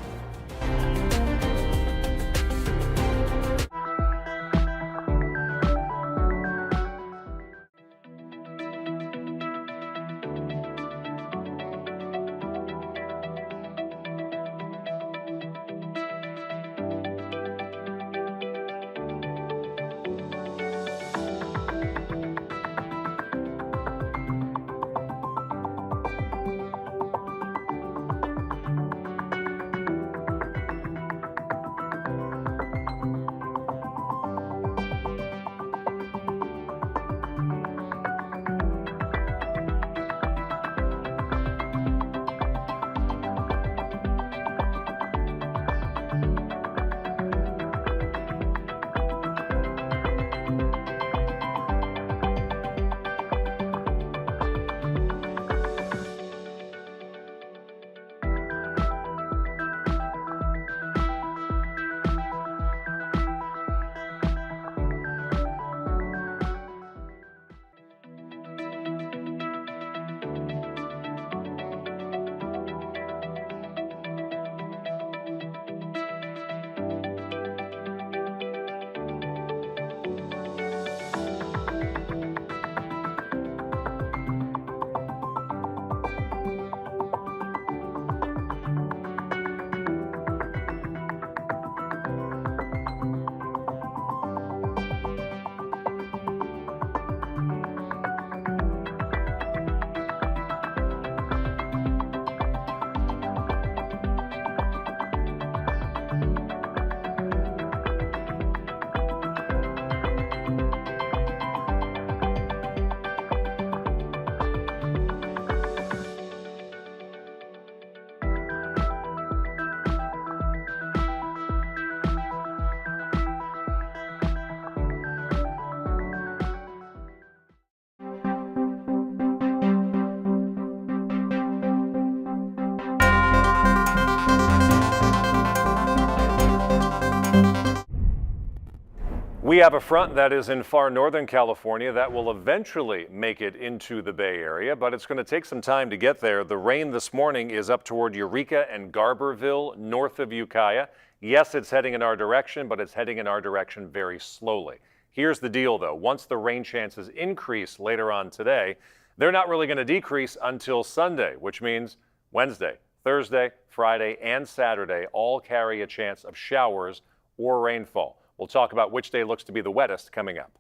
We have a front that is in far northern California that will eventually make it into the Bay Area, but it's going to take some time to get there. The rain this morning is up toward Eureka and Garberville, north of Ukiah. Yes, it's heading in our direction, but it's heading in our direction very slowly. Here's the deal, though. Once the rain chances increase later on today, they're not really going to decrease until Sunday, which means Wednesday, Thursday, Friday, and Saturday all carry a chance of showers or rainfall. We'll talk about which day looks to be the wettest coming up.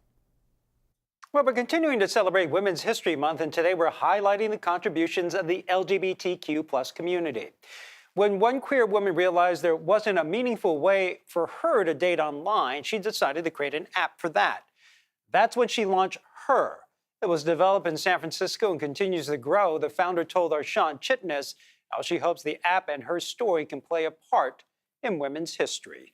Well, we're continuing to celebrate Women's History Month, and today we're highlighting the contributions of the LGBTQ plus community. When one queer woman realized there wasn't a meaningful way for her to date online, she decided to create an app for that. That's when she launched Her. It was developed in San Francisco and continues to grow. The founder told our Sean Chitness how she hopes the app and her story can play a part in women's history.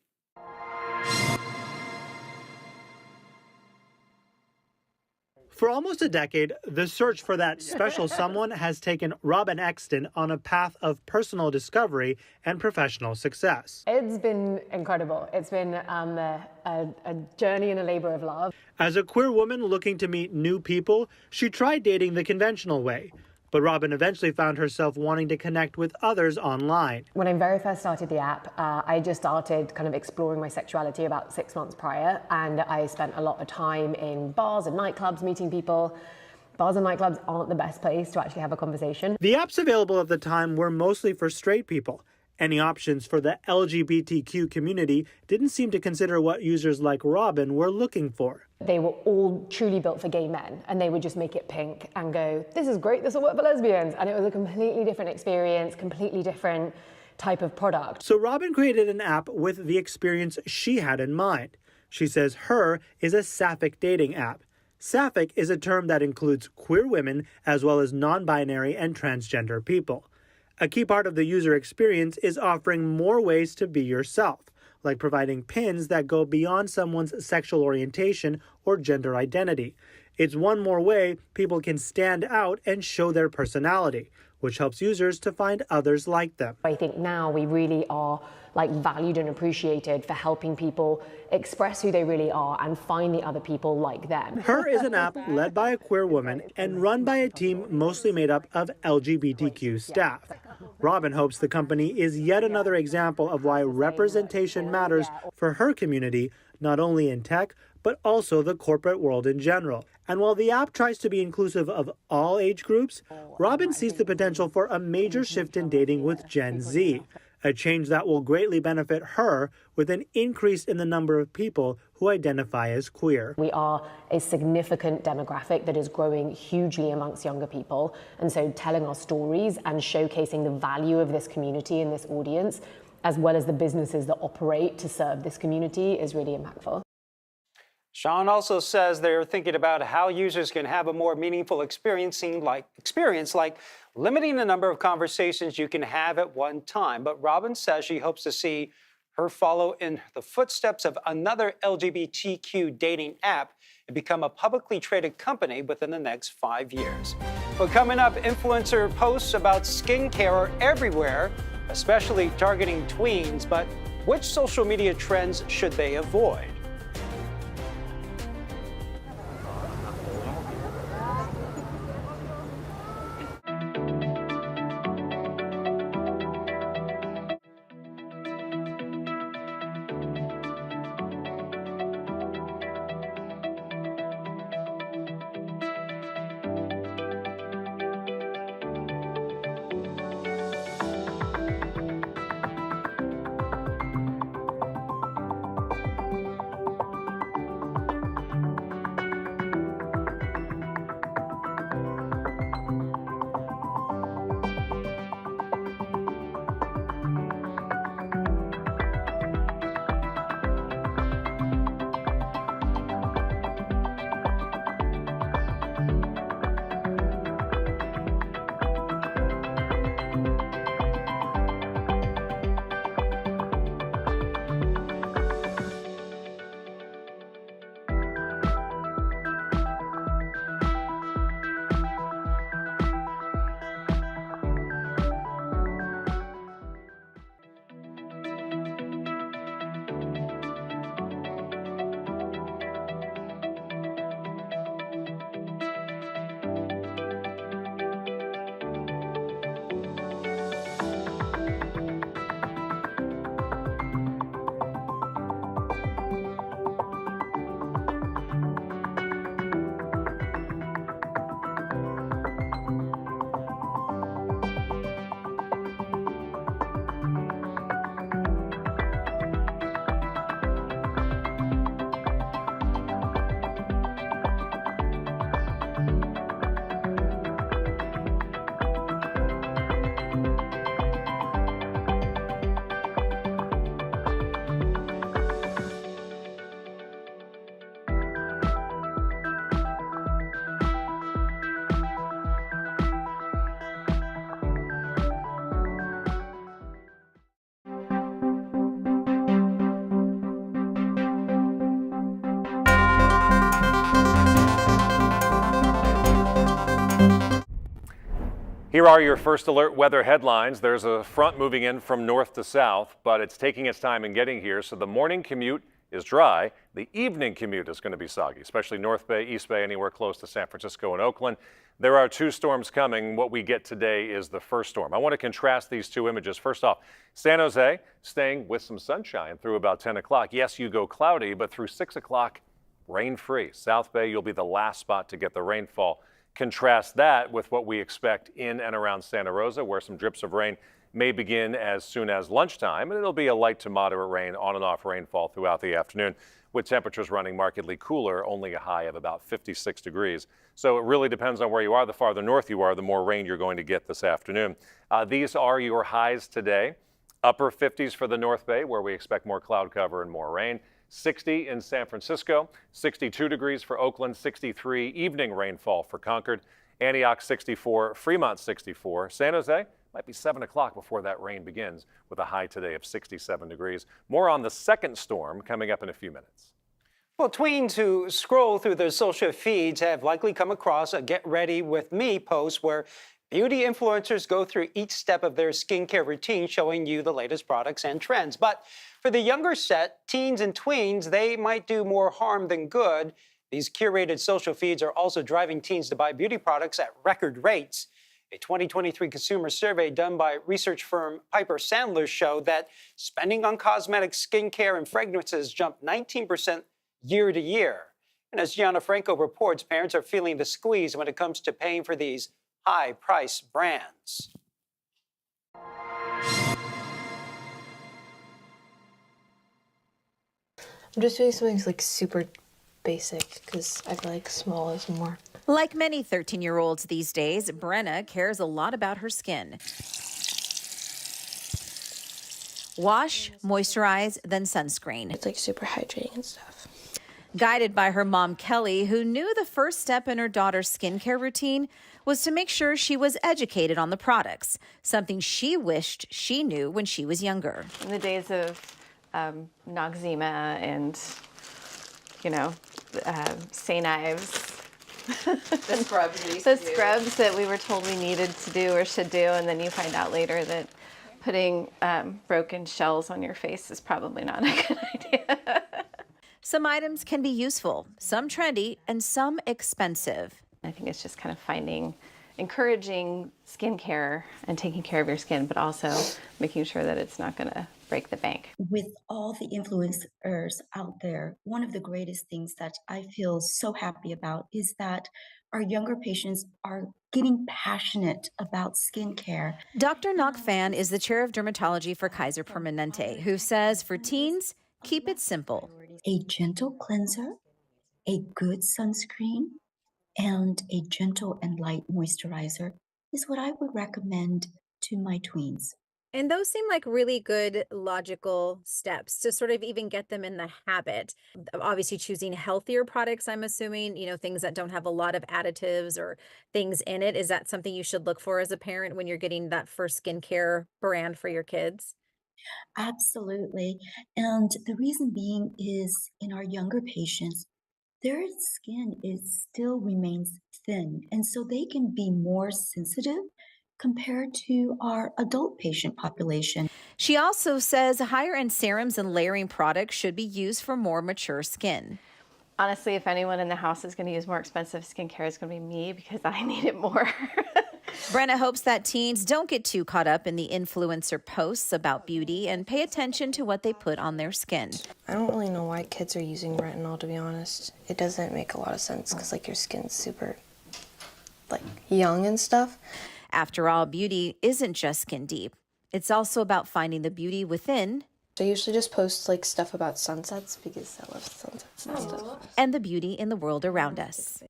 For almost a decade, the search for that special someone has taken Robin Exton on a path of personal discovery and professional success. It's been incredible. It's been a journey and a labor of love. As a queer woman looking to meet new people, she tried dating the conventional way. But Robin eventually found herself wanting to connect with others online. When I very first started the app, I just started kind of exploring my sexuality about 6 months prior, and I spent a lot of time in bars and nightclubs meeting people. Bars and nightclubs aren't the best place to actually have a conversation. The apps available at the time were mostly for straight people. Any options for the LGBTQ community didn't seem to consider what users like Robin were looking for. They were all truly built for gay men, and they would just make it pink and go, this is great, this will work for lesbians. And it was a completely different experience, completely different type of product. So Robin created an app with the experience she had in mind. She says her is a sapphic dating app. Sapphic is a term that includes queer women as well as non-binary and transgender people. A key part of the user experience is offering more ways to be yourself, like providing pins that go beyond someone's sexual orientation or gender identity. It's one more way people can stand out and show their personality, which helps users to find others like them. I think now we really are valued and appreciated for helping people express who they really are and find the other people like them. Her is an app led by a queer woman and run by a team mostly made up of LGBTQ staff. Robin hopes the company is yet another example of why representation matters for her community, not only in tech, but also the corporate world in general. And while the app tries to be inclusive of all age groups, Robin sees the potential for a major shift in dating with Gen Z, a change that will greatly benefit her with an increase in the number of people who identify as queer. We are a significant demographic that is growing hugely amongst younger people, and so telling our stories and showcasing the value of this community and this audience, as well as the businesses that operate to serve this community, is really impactful. Sean also says they're thinking about how users can have a more meaningful experience, like limiting the number of conversations you can have at one time. But Robin says she hopes to see her follow in the footsteps of another LGBTQ dating app and become a publicly traded company within the next 5 years. But coming up, influencer posts about skincare are everywhere, especially targeting tweens. But which social media trends should they avoid? Here are your first alert weather headlines. There's a front moving in from north to south, but it's taking its time in getting here, so the morning commute is dry. The evening commute is going to be soggy, especially North Bay, East Bay, anywhere close to San Francisco and Oakland. There are two storms coming. What we get today is the first storm. I want to contrast these two images. First off, San Jose staying with some sunshine through about 10 o'clock. Yes, you go cloudy, but through 6 o'clock, rain-free. South Bay, you'll be the last spot to get the rainfall. Contrast that with what we expect in and around Santa Rosa, where some drips of rain may begin as soon as lunchtime, and it'll be a light to moderate rain, on and off rainfall throughout the afternoon, with temperatures running markedly cooler, only a high of about 56 degrees. So it really depends on where you are. The farther north you are, the more rain you're going to get this afternoon. These are your highs today. Upper 50s for the North Bay, where we expect more cloud cover and more rain. 60 in San Francisco, 62 degrees for Oakland, 63 evening rainfall for Concord, Antioch 64, Fremont 64, San Jose might be 7 o'clock before that rain begins, with a high today of 67 degrees. More on the second storm coming up in a few minutes. Well, tweens who scroll through their social feeds have likely come across a Get Ready With Me post where beauty influencers go through each step of their skincare routine, showing you the latest products and trends. But for the younger set, teens and tweens, they might do more harm than good. These curated social feeds are also driving teens to buy beauty products at record rates. A 2023 consumer survey done by research firm Piper Sandler showed that spending on cosmetics, skincare, and fragrances jumped 19% year to year. And as Gianna Franco reports, parents are feeling the squeeze when it comes to paying for these high-price brands. I'm just doing something like super basic because I feel like small is more. Like many 13-year-olds these days, Brenna cares a lot about her skin. Wash, moisturize, then sunscreen. It's like super hydrating and stuff. Guided by her mom, Kelly, who knew the first step in her daughter's skincare routine was to make sure she was educated on the products, something she wished she knew when she was younger. In the days of Noxzema and, St. Ives. The scrubs. The scrubs that we were told we needed to do or should do, and then you find out later that putting broken shells on your face is probably not a good idea. Some items can be useful, some trendy, and some expensive. I think it's just kind of encouraging skincare and taking care of your skin, but also making sure that it's not going to break the bank. With all the influencers out there, one of the greatest things that I feel so happy about is that our younger patients are getting passionate about skincare. Dr. Ngoc Phan is the chair of dermatology for Kaiser Permanente, who says for teens, keep it simple. A gentle cleanser, a good sunscreen, and a gentle and light moisturizer is what I would recommend to my tweens. And those seem like really good logical steps to sort of even get them in the habit. Obviously choosing healthier products, I'm assuming, things that don't have a lot of additives or things in it. Is that something you should look for as a parent when you're getting that first skincare brand for your kids? Absolutely. And the reason being is in our younger patients, their skin still remains thin. And so they can be more sensitive compared to our adult patient population. She also says higher-end serums and layering products should be used for more mature skin. Honestly, if anyone in the house is going to use more expensive skincare, it's going to be me because I need it more. Brenna hopes that teens don't get too caught up in the influencer posts about beauty and pay attention to what they put on their skin. I don't really know why kids are using retinol, to be honest. It doesn't make a lot of sense because your skin's super young and stuff. After all, beauty isn't just skin deep. It's also about finding the beauty within. I usually just post stuff about sunsets because I love sunsets and stuff. And the beauty in the world around us.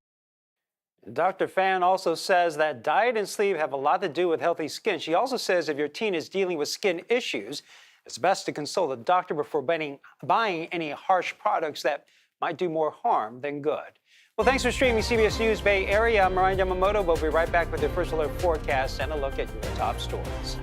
Dr. Phan also says that diet and sleep have a lot to do with healthy skin. She also says if your teen is dealing with skin issues, it's best to consult a doctor before buying any harsh products that might do more harm than good. Well, thanks for streaming CBS News Bay Area. I'm Ryan Yamamoto. We'll be right back with your first alert forecast and a look at your top stories.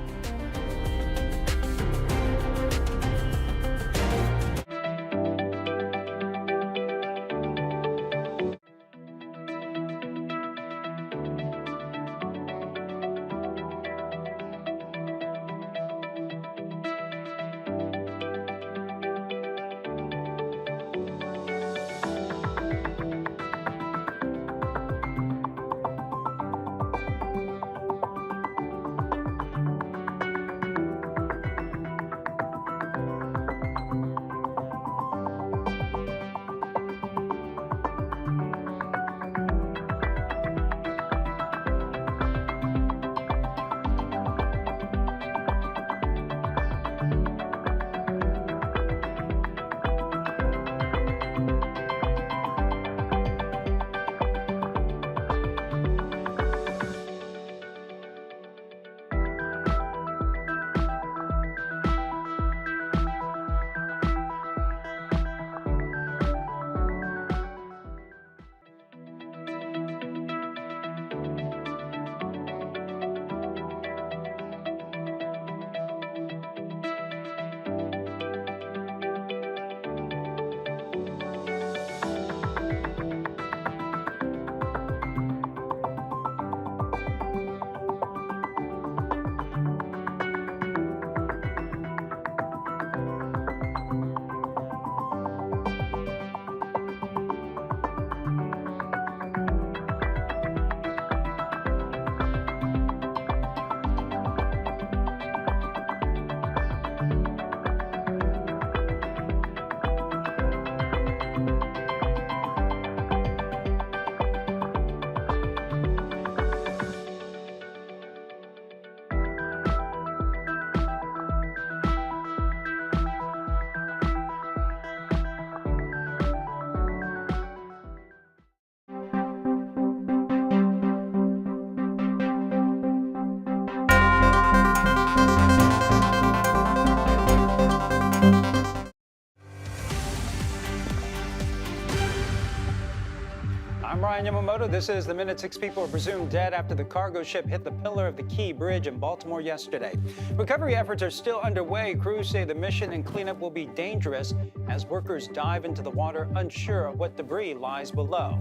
Ryan Yamamoto. This is the minute. 6 people are presumed dead after the cargo ship hit the pillar of the Key Bridge in Baltimore yesterday. Recovery efforts are still underway. Crews say the mission and cleanup will be dangerous as workers dive into the water, unsure of what debris lies below.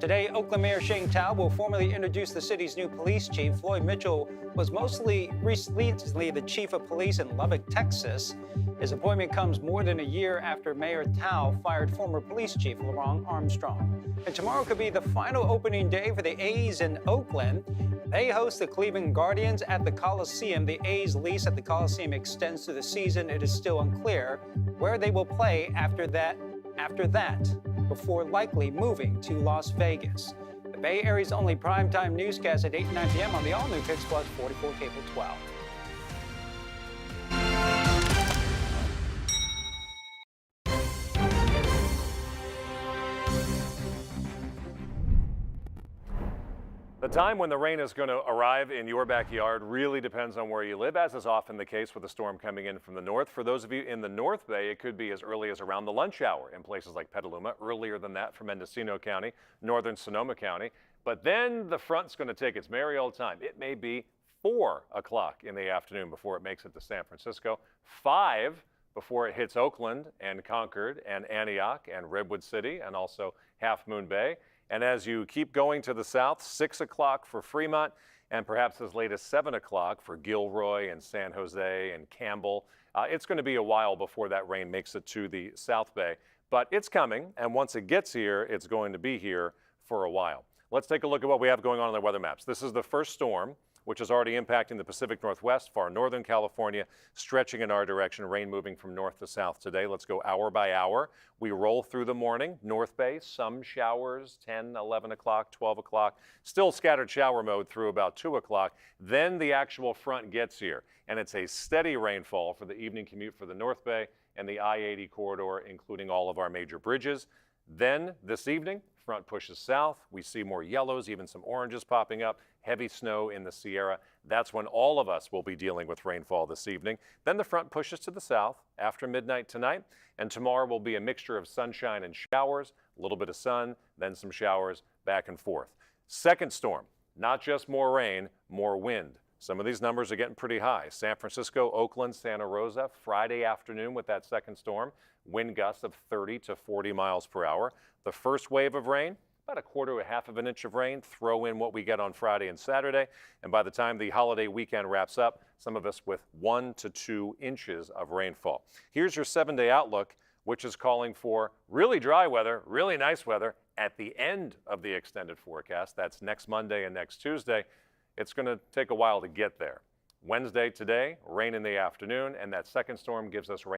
Today, Oakland Mayor Shane Tao will formally introduce the city's new police chief. Floyd Mitchell was mostly recently the chief of police in Lubbock, Texas. His appointment comes more than a year after Mayor Tao fired former police chief Laurent Armstrong. And tomorrow could be the final opening day for the A's in Oakland. They host the Cleveland Guardians at the Coliseum. The A's lease at the Coliseum extends through the season. It is still unclear where they will play after that, before likely moving to Las Vegas. The Bay Area's only primetime newscast at 8 and 9 p.m. on the all-new Pix Plus 44 Cable 12. The time when the rain is going to arrive in your backyard really depends on where you live, as is often the case with a storm coming in from the north. For those of you in the North Bay, it could be as early as around the lunch hour in places like Petaluma, earlier than that for Mendocino County, northern Sonoma County. But then the front's going to take its merry old time. It may be 4 o'clock in the afternoon before it makes it to San Francisco, 5 before it hits Oakland and Concord and Antioch and Redwood City and also Half Moon Bay. And as you keep going to the south, 6 o'clock for Fremont, and perhaps as late as 7 o'clock for Gilroy and San Jose and Campbell. It's going to be a while before that rain makes it to the South Bay, but it's coming, and once it gets here, it's going to be here for a while. Let's take a look at what we have going on in the weather maps. This is the first storm, which is already impacting the Pacific Northwest, far northern California, stretching in our direction, rain moving from north to south today. Let's go hour by hour. We roll through the morning. North Bay, some showers, 10, 11 o'clock, 12 o'clock. Still scattered shower mode through about 2 o'clock. Then the actual front gets here, and it's a steady rainfall for the evening commute for the North Bay and the I-80 corridor, including all of our major bridges. Then this evening, front pushes south. We see more yellows, even some oranges popping up, heavy snow in the Sierra. That's when all of us will be dealing with rainfall this evening. Then the front pushes to the south after midnight tonight, and tomorrow will be a mixture of sunshine and showers, a little bit of sun, then some showers, back and forth. Second storm, not just more rain, more wind. Some of these numbers are getting pretty high. San Francisco, Oakland, Santa Rosa, Friday afternoon with that second storm, wind gusts of 30 to 40 miles per hour. The first wave of rain, about a quarter to a half of an inch of rain. Throw in what we get on Friday and Saturday, and by the time the holiday weekend wraps up, some of us with 1 to 2 inches of rainfall. Here's your 7-day outlook, which is calling for really dry weather, really nice weather at the end of the extended forecast. That's next Monday and next Tuesday. It's going to take a while to get there. Wednesday today, rain in the afternoon, and that second storm gives us rain